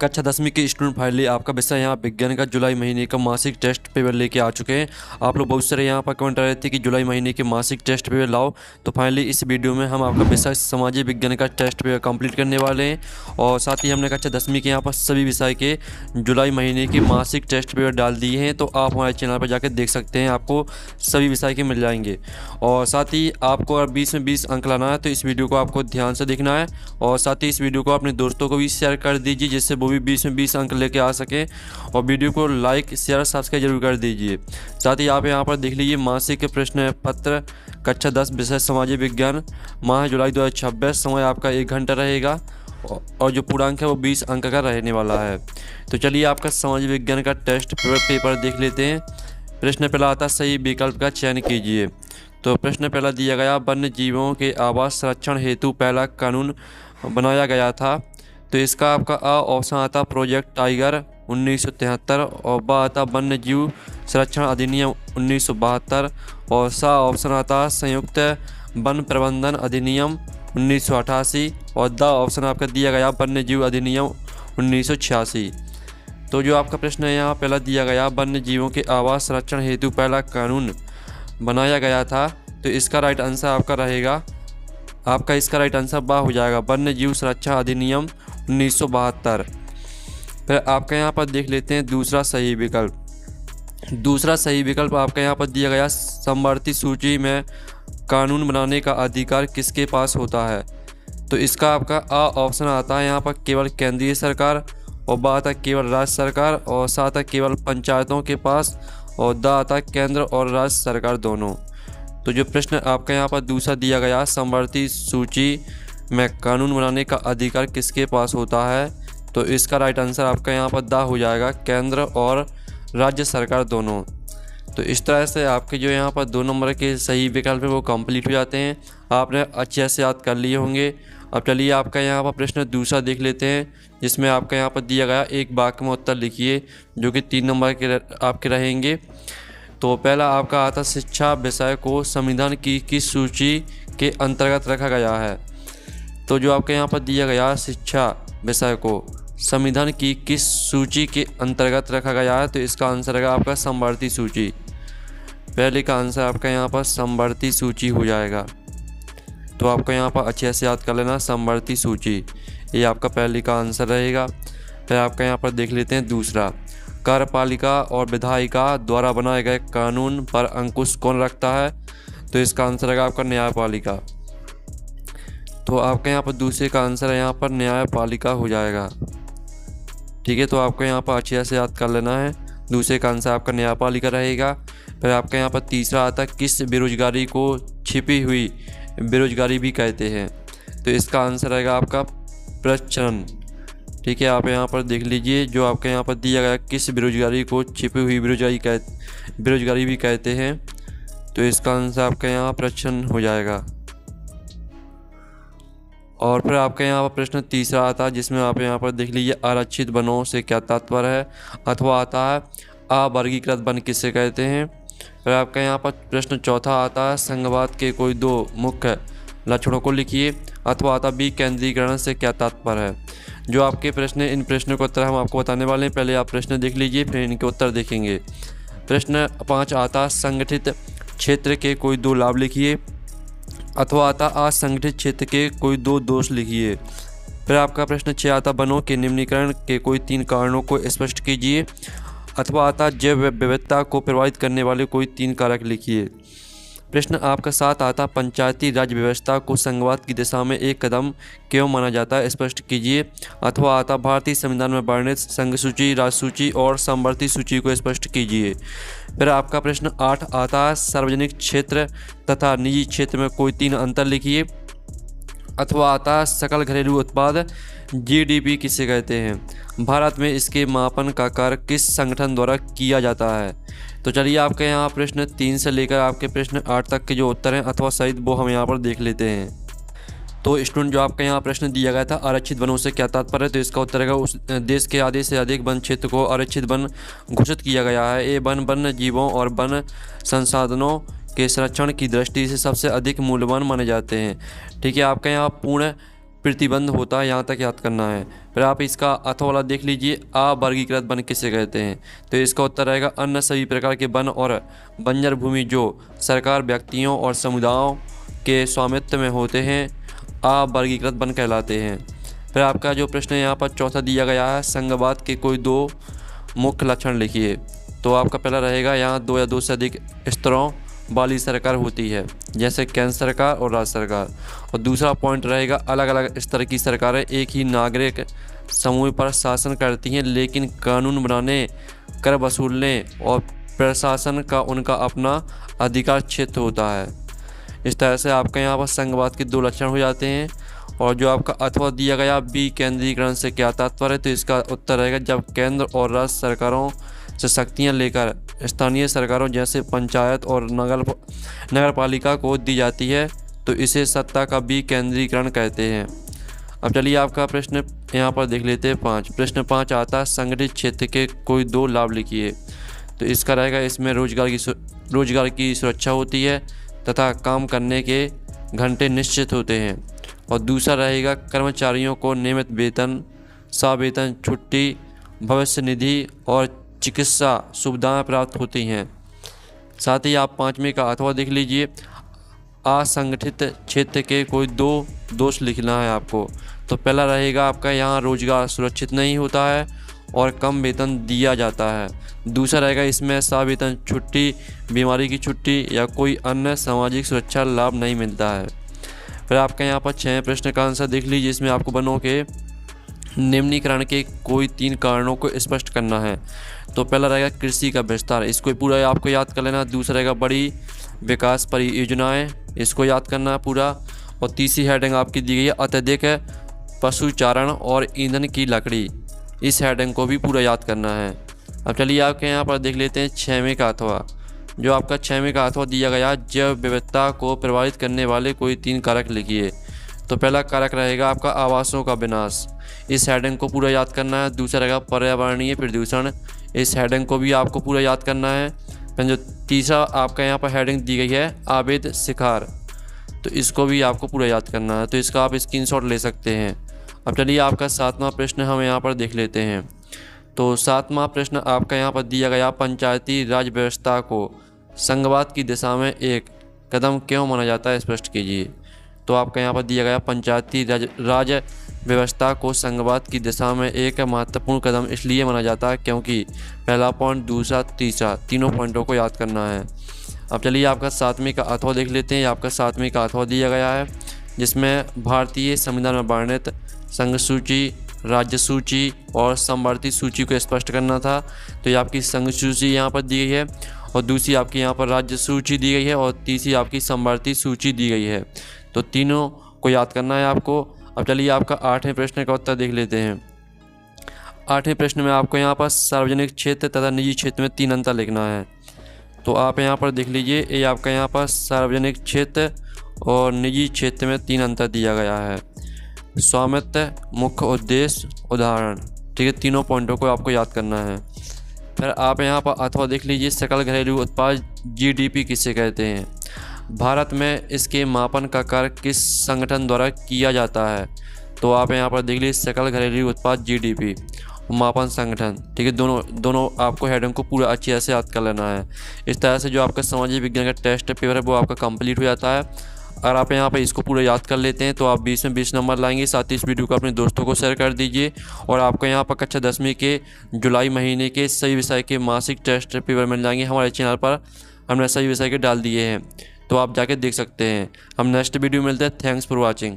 कक्षा 10वीं के स्टूडेंट फाइनली आपका विषय यहाँ विज्ञान का जुलाई महीने का मासिक टेस्ट पेपर लेके आ चुके हैं। आप लोग बहुत सारे यहाँ पर कमेंट कर रहे थे कि जुलाई महीने के मासिक टेस्ट पेपर लाओ, तो फाइनली इस वीडियो में हम आपका विषय सामाजिक विज्ञान का टेस्ट पेपर कंप्लीट करने वाले हैं। और साथ ही हमने कक्षा 10वीं के यहाँ पर सभी विषय के जुलाई महीने के मासिक टेस्ट पेपर डाल दिए हैं, तो आप हमारे चैनल पर जाकर देख सकते हैं, आपको सभी विषय के मिल जाएंगे। और साथ ही आपको अगर 20 में 20 अंक लाना है तो इस वीडियो को आपको ध्यान से देखना है, और साथ ही इस वीडियो को अपने दोस्तों को भी शेयर कर दीजिए जिससे वो भी 20 में 20 अंक लेके आ सकें। और वीडियो को लाइक शेयर सब्सक्राइब जरूर कर दीजिए। साथ ही आप यहाँ पर देख लीजिए मासिक प्रश्न पत्र कक्षा 10 विषय सामाजिक विज्ञान माह जुलाई 2026। समय आपका 1 घंटा रहेगा और जो पूर्णांक है वो 20 अंक का रहने वाला है। तो चलिए आपका सामाजिक विज्ञान का टेस्ट पेपर देख लेते हैं। प्रश्न पहला आता है, सही विकल्प का चयन कीजिए। तो प्रश्न पहला दिया गया, वन्य जीवों के आवास संरक्षण हेतु पहला कानून बनाया गया था। तो इसका आपका आ ऑप्शन आता प्रोजेक्ट टाइगर 1973, और बा आता वन्य जीव संरक्षण अधिनियम 1972, और सा ऑप्शन आता संयुक्त वन प्रबंधन अधिनियम 1988, और द ऑप्शन आपका दिया गया वन्य जीव अधिनियम 1986। तो जो आपका प्रश्न है यहाँ पहला दिया गया, वन्य जीवों के आवास संरक्षण हेतु पहला कानून बनाया गया था। तो इसका राइट आंसर आपका रहेगा, आपका इसका राइट आंसर बा हो जाएगा, वन्य जीव संरक्षण अधिनियम 1972। फिर आपका यहाँ पर देख लेते हैं दूसरा सही विकल्प। दूसरा सही विकल्प आपका यहाँ पर दिया गया, समवर्ती सूची में कानून बनाने का अधिकार किसके पास होता है। तो इसका आपका आ ऑप्शन आता है यहाँ पर केवल केंद्रीय सरकार, और बा आता केवल राज्य सरकार, और सा आता केवल पंचायतों के पास, और द आता केंद्र और राज्य सरकार दोनों। तो जो प्रश्न आपका यहाँ पर दूसरा दिया गया, समवर्ती सूची में कानून बनाने का अधिकार किसके पास होता है, तो इसका राइट आंसर आपका यहाँ पर द हो जाएगा, केंद्र और राज्य सरकार दोनों। तो इस तरह से आपके जो यहाँ पर 2 नंबर के सही विकल्प है वो कंप्लीट हो जाते हैं। आपने अच्छे से याद कर लिए होंगे। अब चलिए आपका यहाँ पर प्रश्न दूसरा देख लेते हैं, जिसमें आपका यहाँ पर दिया गया, एक वाक्य में उत्तर लिखिए, जो कि 3 नंबर के आपके रहेंगे। तो पहला आपका आता, शिक्षा विषय को संविधान की किस सूची के अंतर्गत रखा गया है। तो जो आपके यहाँ पर दिया गया, शिक्षा विषय को संविधान की किस सूची के अंतर्गत रखा गया है, तो इसका आंसर है आपका समवर्ती सूची। पहले का आंसर आपका यहाँ पर समवर्ती सूची हो जाएगा। तो आपको यहाँ पर अच्छे से याद कर लेना, समवर्ती सूची, ये आपका पहले का आंसर रहेगा। फिर आपका यहाँ पर देख लेते हैं दूसरा, कार्यपालिका और विधायिका द्वारा बनाए गए कानून पर अंकुश कौन रखता है। तो इसका आंसर है आपका न्यायपालिका। तो आपके यहाँ पर दूसरे का आंसर है यहाँ पर न्यायपालिका हो जाएगा। ठीक है, तो आपको यहाँ पर अच्छे से याद कर लेना है, दूसरे का आंसर आपका न्यायपालिका रहेगा। फिर आपका यहाँ पर तीसरा आता, किस बेरोजगारी को छिपी हुई बेरोजगारी भी कहते हैं। तो इसका आंसर रहेगा आपका प्रचलन। ठीक है, आप यहाँ पर देख लीजिए, जो आपके यहाँ पर दिया गया, किस बेरोजगारी को छिपी हुई बेरोजगारी भी कहते हैं। तो इसका आंसर आपका यहाँ प्रचलन हो जाएगा। और फिर आपके यहाँ पर प्रश्न तीसरा आता है, जिसमें आप यहाँ पर देख लीजिए, आरक्षित वनों से क्या तात्पर्य है। अथवा आता है, अवर्गीकृत वन किसे कहते हैं। फिर आपका यहाँ पर प्रश्न चौथा आता है, संघवाद के कोई 2 मुख्य लक्षणों को लिखिए। अथवा आता विकेंद्रीकरण से क्या तात्पर्य है। जो आपके प्रश्न, इन प्रश्नों के उत्तर हम आपको बताने वाले हैं। पहले आप प्रश्न देख लीजिए, फिर इनके उत्तर देखेंगे। प्रश्न 5 आता, संगठित क्षेत्र के कोई 2 लाभ लिखिए। अथवा आता, असंगठित क्षेत्र के कोई 2 दोष लिखिए। फिर आपका प्रश्न 6 आता, वनों के निम्नीकरण के कोई 3 कारणों को स्पष्ट कीजिए। अथवा आता, जैव विविधता को प्रभावित करने वाले कोई 3 कारक लिखिए। प्रश्न आपका 7 आता, पंचायती राज व्यवस्था को संघवाद की दिशा में एक कदम क्यों माना जाता है, स्पष्ट कीजिए। अथवा आता, भारतीय संविधान में वर्णित संघ सूची, राज्य सूची और समवर्ती सूची को स्पष्ट कीजिए। फिर आपका प्रश्न 8 आता, सार्वजनिक क्षेत्र तथा निजी क्षेत्र में कोई 3 अंतर लिखिए। अथवा आता, सकल घरेलू उत्पाद GDP किसे कहते हैं। भारत में इसके मापन का कार्य किस संगठन द्वारा किया जाता है। तो चलिए आपके यहाँ प्रश्न 3 से लेकर आपके प्रश्न 8 तक के जो उत्तर हैं अथवा सहित, वो हम यहाँ पर देख लेते हैं। तो स्टूडेंट, जो आपका यहाँ प्रश्न दिया गया था, आरक्षित वनों से क्या तात्पर्य है, तो इसका उत्तर है, उस देश के आधे से अधिक वन क्षेत्र को आरक्षित वन घोषित किया गया है। ये वन वन्य जीवों और वन संसाधनों के संरक्षण की दृष्टि से सबसे अधिक मूल्यवान माने जाते हैं। ठीक है, आपका यहाँ पूर्ण प्रतिबंध होता है, यहाँ तक याद करना है। फिर आप इसका अथवा वाला देख लीजिए, अवर्गीकृत वन किसे कहते हैं। तो इसका उत्तर रहेगा अन्य सभी प्रकार के वन और बंजर भूमि जो सरकार, व्यक्तियों और समुदायों के स्वामित्व में होते हैं अवर्गीकृत वन कहलाते हैं। फिर आपका जो प्रश्न यहाँ पर चौथा दिया गया है, संघवाद के कोई दो मुख्य लक्षण लिखिए। तो आपका पहला रहेगा, यहाँ दो या दो से अधिक स्तरों वाली सरकार होती है, जैसे केंद्र सरकार और राज्य सरकार। और दूसरा पॉइंट रहेगा, अलग अलग स्तर की सरकारें एक ही नागरिक समूह पर शासन करती हैं, लेकिन कानून बनाने, कर वसूलने और प्रशासन का उनका अपना अधिकार क्षेत्र होता है। इस तरह से आपका यहाँ पर संघवाद के दो लक्षण हो जाते हैं। और जो आपका अथवा दिया गया, विकेंद्रीकरण से क्या तात्पर्य है, तो इसका उत्तर रहेगा, जब केंद्र और राज्य सरकारों से शक्तियाँ लेकर स्थानीय सरकारों जैसे पंचायत और नगर पालिका को दी जाती है तो इसे सत्ता का विकेंद्रीकरण कहते हैं। अब चलिए आपका प्रश्न यहाँ पर देख लेते हैं 5। प्रश्न 5 आता है, संगठित क्षेत्र के कोई दो लाभ लिखिए। तो इसका रहेगा, इसमें रोजगार की सुरक्षा होती है तथा काम करने के घंटे निश्चित होते हैं। और दूसरा रहेगा, कर्मचारियों को नियमित वेतन, सवेतन छुट्टी, भविष्य निधि और चिकित्सा सुविधाएं प्राप्त होती हैं। साथ ही आप 5वें का अथवा देख लीजिए, असंगठित क्षेत्र के कोई दो दोष लिखना है आपको। तो पहला रहेगा आपका, यहाँ रोजगार सुरक्षित नहीं होता है और कम वेतन दिया जाता है। दूसरा रहेगा, इसमें सवेतन छुट्टी, बीमारी की छुट्टी या कोई अन्य सामाजिक सुरक्षा लाभ नहीं मिलता है। फिर आपका यहाँ पर 6वें प्रश्न का आंसर देख लीजिए, इसमें आपको वनों के निम्नीकरण के कोई 3 कारणों को स्पष्ट करना है। तो पहला रहेगा कृषि का विस्तार, इसको पूरा आपको याद कर लेना। दूसरा रहेगा बड़ी विकास परियोजनाएं, इसको याद करना है पूरा। और तीसरी हेडिंग आपकी दी गई है, अत्यधिक पशुचारण और ईंधन की लकड़ी, इस हेडिंग को भी पूरा याद करना है। अब चलिए आपके यहाँ पर देख लेते हैं 6वें का अथवा। जो आपका 6वें का अथवा दिया गया, जैव विविधता को प्रभावित करने वाले कोई 3 कारक लिखिए। तो पहला कारक रहेगा आपका आवासों का विनाश, इस हेडिंग को पूरा याद करना है। दूसरा रहेगा पर्यावरणीय प्रदूषण, इस हेडिंग को भी आपको पूरा याद करना है। फिर जो तीसरा आपका यहाँ पर हेडिंग दी गई है, अवैध शिकार, तो इसको भी आपको पूरा याद करना है। तो इसका आप स्क्रीनशॉट ले सकते हैं। अब चलिए आपका 7वां प्रश्न हम यहाँ पर देख लेते हैं। तो 7वां प्रश्न आपका यहाँ पर दिया गया, पंचायती राज व्यवस्था को संघवाद की दिशा में एक कदम क्यों माना जाता है, स्पष्ट कीजिए। तो आपका यहाँ पर दिया गया, पंचायती राज व्यवस्था को संघवाद की दिशा में एक महत्वपूर्ण कदम इसलिए माना जाता है क्योंकि पहला पॉइंट, दूसरा, तीसरा, तीनों पॉइंटों को याद करना है। अब चलिए आपका 7वें का अथवा देख लेते हैं। आपका 7वें का अथवा दिया गया है, जिसमें भारतीय संविधान में वर्णित संघ सूची, राज्य सूची और समवर्ती सूची को स्पष्ट करना था। तो ये आपकी संघ सूची यहाँ पर दी गई है, और दूसरी आपकी यहाँ पर राज्य सूची दी गई है, और तीसरी आपकी समवर्ती सूची दी गई है। तो तीनों को याद करना है आपको। अब चलिए आपका 8वें प्रश्न का उत्तर देख लेते हैं। 8वें प्रश्न में आपको यहाँ पर सार्वजनिक क्षेत्र तथा निजी क्षेत्र में 3 अंतर लिखना है। तो आप यहाँ पर देख लीजिए, ये आपका यहाँ पर सार्वजनिक क्षेत्र और निजी क्षेत्र में 3 अंतर दिया गया है। स्वामित्व, मुख्य उद्देश्य, उदाहरण, ठीक है। तीनों पॉइंटों को आपको याद करना है। फिर आप यहाँ पर अथवा देख लीजिए, सकल घरेलू उत्पाद जीडीपी किसे कहते हैं। भारत में इसके मापन का कार्य किस संगठन द्वारा किया जाता है। तो आप यहाँ पर देख लीजिए, सकल घरेलू उत्पाद जीडीपी, मापन संगठन, ठीक है। दोनों आपको हेडिंग को पूरा अच्छी तरह से याद कर लेना है। इस तरह से जो आपका सामाजिक विज्ञान का टेस्ट पेपर है वो आपका कंप्लीट हो जाता है। अगर आप यहाँ पर इसको पूरा याद कर लेते हैं तो आप 20 में 20 नंबर लाएंगे। साथ ही इस वीडियो को अपने दोस्तों को शेयर कर दीजिए। और आपको यहाँ पर कक्षा 10वीं के जुलाई महीने के सभी विषय के मासिक टेस्ट पेपर मिल जाएंगे। हमारे चैनल पर हमने सभी विषय के डाल दिए हैं, तो आप जाके देख सकते हैं। हम नेक्स्ट वीडियो में मिलते हैं। Thanks for watching.